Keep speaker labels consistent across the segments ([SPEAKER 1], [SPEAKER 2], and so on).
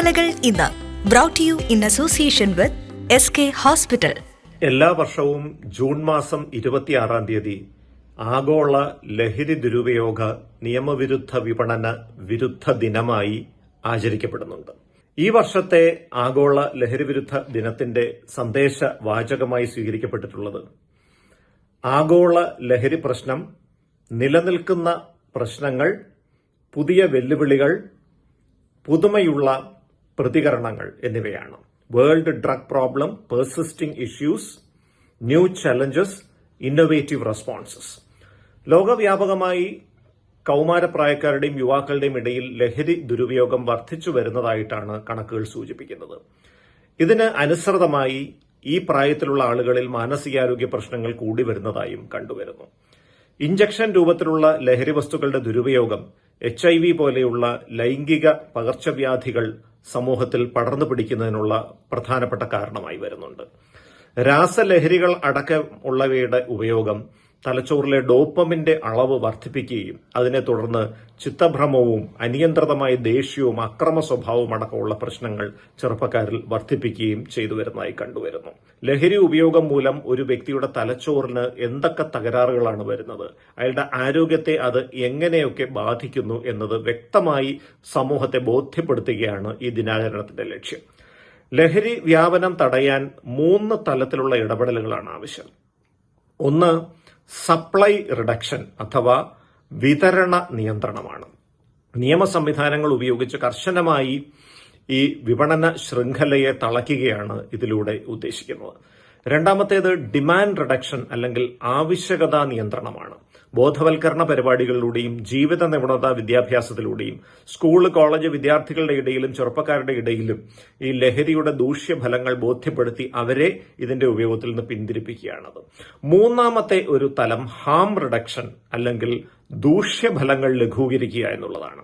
[SPEAKER 1] ഇന്നലകൾ ഇന്ന് brought you in association with SK hospital.
[SPEAKER 2] എല്ലാ വർഷവും ജൂൺ മാസം 26-ാം തീയതി ആഗോള ലഹരി ദുരുപയോഗ നിയമവിരുദ്ധ വിപണന വിരുദ്ധ ദിനമായി ആചരിക്കപ്പെടുന്നുണ്ട്. ഈ വർഷത്തെ ആഗോള ലഹരി വിരുദ്ധ ദിനത്തിന്റെ സന്ദേശ വാചകമായി സ്വീകരിക്കപ്പെട്ടിട്ടുള്ളത് ആഗോള ലഹരി പ്രശ്നം, നിലനിൽക്കുന്ന പ്രശ്നങ്ങൾ, പുതിയ വെല്ലുവിളികൾ, പുതുമയുള്ള പ്രതികരണങ്ങൾ എന്നിവയാണ്. World drug problem, persisting issues, new challenges, innovative responses. ലോകവ്യാപകമായി കൌമാരപ്രായക്കാരുടെയും യുവാക്കളുടെയും ഇടയിൽ ലഹരി ദുരുപയോഗം വർദ്ധിച്ചു വരുന്നതായിട്ടാണ് കണക്കുകൾ സൂചിപ്പിക്കുന്നത്. ഇതിന് അനുസൃതമായി ഈ പ്രായത്തിലുള്ള ആളുകളിൽ മാനസികാരോഗ്യ പ്രശ്നങ്ങൾ കൂടി വരുന്നതായും കണ്ടുവരുന്നു. ഇഞ്ചക്ഷൻ രൂപത്തിലുള്ള ലഹരി വസ്തുക്കളുടെ ദുരുപയോഗം HIV പോലെയുള്ള ലൈംഗിക പകർച്ചവ്യാധികൾ സമൂഹത്തിൽ പടർന്നു പിടിക്കുന്നതിനുള്ള പ്രധാനപ്പെട്ട കാരണമായി വരുന്നുണ്ട്. രാസലഹരികൾ അടക്കമുള്ളവയുടെ ഉപയോഗം തലച്ചോറിലെ ഡോപ്പമിന്റെ അളവ് വർദ്ധിപ്പിക്കുകയും അതിനെ തുടർന്ന് ചിത്തഭ്രമവും അനിയന്ത്രിതമായ ദേഷ്യവും അക്രമ സ്വഭാവവും അടക്കമുള്ള പ്രശ്നങ്ങൾ ചെറുപ്പക്കാരിൽ വർദ്ധിപ്പിക്കുകയും ചെയ്തു വരുന്നതായി കണ്ടുവരുന്നു. ലഹരി ഉപയോഗം മൂലം ഒരു വ്യക്തിയുടെ തലച്ചോറിന് എന്തൊക്കെ തകരാറുകളാണ് വരുന്നത്, അയാളുടെ ആരോഗ്യത്തെ അത് എങ്ങനെയൊക്കെ ബാധിക്കുന്നു എന്നത് വ്യക്തമായി സമൂഹത്തെ ബോധ്യപ്പെടുത്തുകയാണ് ഈ ദിനാചരണത്തിന്റെ ലക്ഷ്യം. ലഹരി വ്യാപനം തടയാൻ 3 തലത്തിലുള്ള ഇടപെടലുകളാണ് ആവശ്യം. ഒന്ന്, സപ്ലൈ റിഡക്ഷൻ അഥവാ വിതരണ നിയന്ത്രണമാണ്. നിയമ സംവിധാനങ്ങൾ ഉപയോഗിച്ച് കർശനമായി ഈ വിപണന ശൃംഖലയെ തളയ്ക്കുകയാണ് ഇതിലൂടെ ഉദ്ദേശിക്കുന്നത്. രണ്ടാമത്തേത് ഡിമാൻഡ് റിഡക്ഷൻ അല്ലെങ്കിൽ ആവശ്യകതാ നിയന്ത്രണമാണ്. ബോധവൽക്കരണ പരിപാടികളിലൂടെയും ജീവിത നിപുണതാ വിദ്യാഭ്യാസത്തിലൂടെയും സ്കൂൾ കോളേജ് വിദ്യാർത്ഥികളുടെ ഇടയിലും ചെറുപ്പക്കാരുടെ ഇടയിലും ഈ ലഹരിയുടെ ദൂഷ്യഫലങ്ങൾ ബോധ്യപ്പെടുത്തി അവരെ ഇതിന്റെ ഉപയോഗത്തിൽ നിന്ന് പിന്തിരിപ്പിക്കുകയാണത്. മൂന്നാമത്തെ ഒരു തലം ഹാം റിഡക്ഷൻ അല്ലെങ്കിൽ ദൂഷ്യഫലങ്ങൾ ലഘൂകരിക്കുക എന്നുള്ളതാണ്.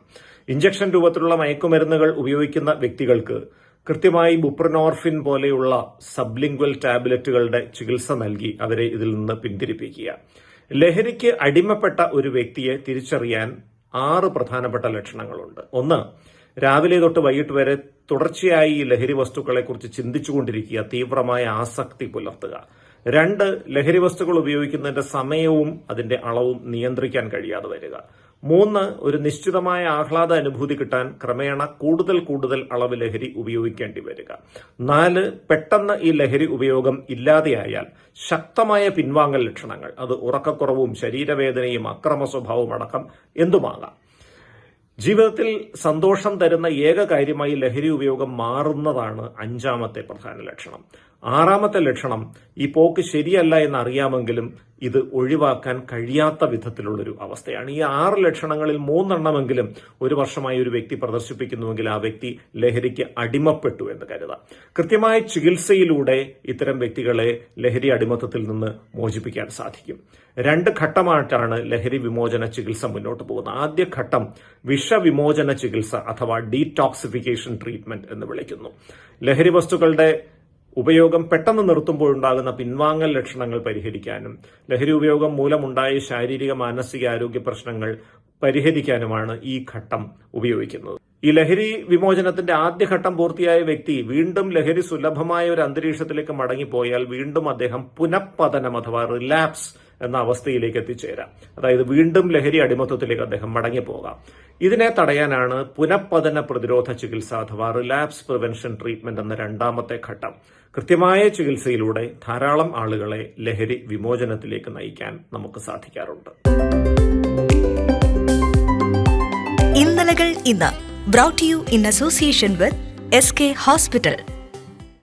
[SPEAKER 2] ഇഞ്ചക്ഷൻ രൂപത്തിലുള്ള മയക്കുമരുന്നുകൾ ഉപയോഗിക്കുന്ന വ്യക്തികൾക്ക് കൃത്യമായി ബുപ്രനോർഫിൻ പോലെയുള്ള സബ്ലിംഗ്വൽ ടാബ്ലറ്റുകളുടെ ചികിത്സ നൽകി അവരെ ഇതിൽ നിന്ന് പിന്തിരിപ്പിക്കുക. ലഹരിക്ക് അടിമപ്പെട്ട ഒരു വ്യക്തിയെ തിരിച്ചറിയാൻ 6 പ്രധാനപ്പെട്ട ലക്ഷണങ്ങളുണ്ട്. ഒന്ന്, രാവിലെ തൊട്ട് വൈകിട്ട് വരെ തുടർച്ചയായി ലഹരി വസ്തുക്കളെക്കുറിച്ച് ചിന്തിച്ചുകൊണ്ടിരിക്കുക, തീവ്രമായ ആസക്തി പുലർത്തുക. 2, ലഹരി വസ്തുക്കൾ ഉപയോഗിക്കുന്നതിന്റെ സമയവും അതിന്റെ അളവും നിയന്ത്രിക്കാൻ കഴിയാതെ വരിക. 3, ഒരു നിശ്ചിതമായ ആഹ്ലാദ അനുഭൂതി കിട്ടാൻ ക്രമേണ കൂടുതൽ അളവ് ലഹരി ഉപയോഗിക്കേണ്ടി വരിക. 4, പെട്ടെന്ന് ഈ ലഹരി ഉപയോഗം ഇല്ലാതെയായാൽ ശക്തമായ പിൻവാങ്ങൽ ലക്ഷണങ്ങൾ, അത് ഉറക്കക്കുറവും ശരീരവേദനയും അക്രമ സ്വഭാവവും അടക്കം എന്തുമാകാം. ജീവിതത്തിൽ സന്തോഷം തരുന്ന ഏക കാര്യമായി ലഹരി ഉപയോഗം മാറുന്നതാണ് 5ാമത്തെ പ്രധാന ലക്ഷണം. 6ാമത്തെ ലക്ഷണം, ഈ പോക്ക് ശരിയല്ല എന്നറിയാമെങ്കിലും ഇത് ഒഴിവാക്കാൻ കഴിയാത്ത വിധത്തിലുള്ളൊരു അവസ്ഥയാണ്. ഈ 6 ലക്ഷണങ്ങളിൽ 3 എണ്ണമെങ്കിലും ഒരു വർഷമായി ഒരു വ്യക്തി പ്രദർശിപ്പിക്കുന്നുവെങ്കിൽ ആ വ്യക്തി ലഹരിക്ക് അടിമപ്പെട്ടു എന്ന് കരുതാം. കൃത്യമായ ചികിത്സയിലൂടെ ഇത്തരം വ്യക്തികളെ ലഹരി അടിമത്തത്തിൽ നിന്ന് മോചിപ്പിക്കാൻ സാധിക്കും. 2 ഘട്ടമായിട്ടാണ് ലഹരി വിമോചന ചികിത്സ മുന്നോട്ട് പോകുന്നത്. ആദ്യ ഘട്ടം വിഷവിമോചന ചികിത്സ അഥവാ ഡീടോക്സിഫിക്കേഷൻ ട്രീറ്റ്മെന്റ് എന്ന് വിളിക്കുന്നു. ലഹരി വസ്തുക്കളുടെ ഉപയോഗം പെട്ടെന്ന് നിർത്തുമ്പോഴുണ്ടാകുന്ന പിൻവാങ്ങൽ ലക്ഷണങ്ങൾ പരിഹരിക്കാനും ലഹരി ഉപയോഗം മൂലമുണ്ടായ ശാരീരിക മാനസിക ആരോഗ്യ പ്രശ്നങ്ങൾ പരിഹരിക്കാനുമാണ് ഈ ഘട്ടം ഉപയോഗിക്കുന്നത്. ഈ ലഹരി വിമോചനത്തിന്റെ ആദ്യഘട്ടം പൂർത്തിയായ വ്യക്തി വീണ്ടും ലഹരി സുലഭമായ ഒരു അന്തരീക്ഷത്തിലേക്ക് മടങ്ങിപ്പോയാൽ വീണ്ടും അദ്ദേഹം പുനഃപതനം അഥവാ റിലാപ്സ് എന്ന അവസ്ഥയിലേക്ക് എത്തിച്ചേരാം. അതായത് വീണ്ടും ലഹരി അടിമത്തത്തിലേക്ക് അദ്ദേഹം മടങ്ങിപ്പോകാം. ഇതിനെ തടയാനാണ് പുനഃപതന പ്രതിരോധ ചികിത്സ അഥവാ റിലാപ്സ് പ്രിവെൻഷൻ ട്രീറ്റ്മെന്റ് എന്ന 2ാമത്തെ ഘട്ടം. കൃത്യമായ ചികിത്സയിലൂടെ ധാരാളം ആളുകളെ ലഹരി വിമോചനത്തിലേക്ക് നയിക്കാൻ നമുക്ക് സാധിക്കാറുണ്ട്.
[SPEAKER 1] ഇന്നലകൾ ഇന്ന് brought you in association with SK hospital.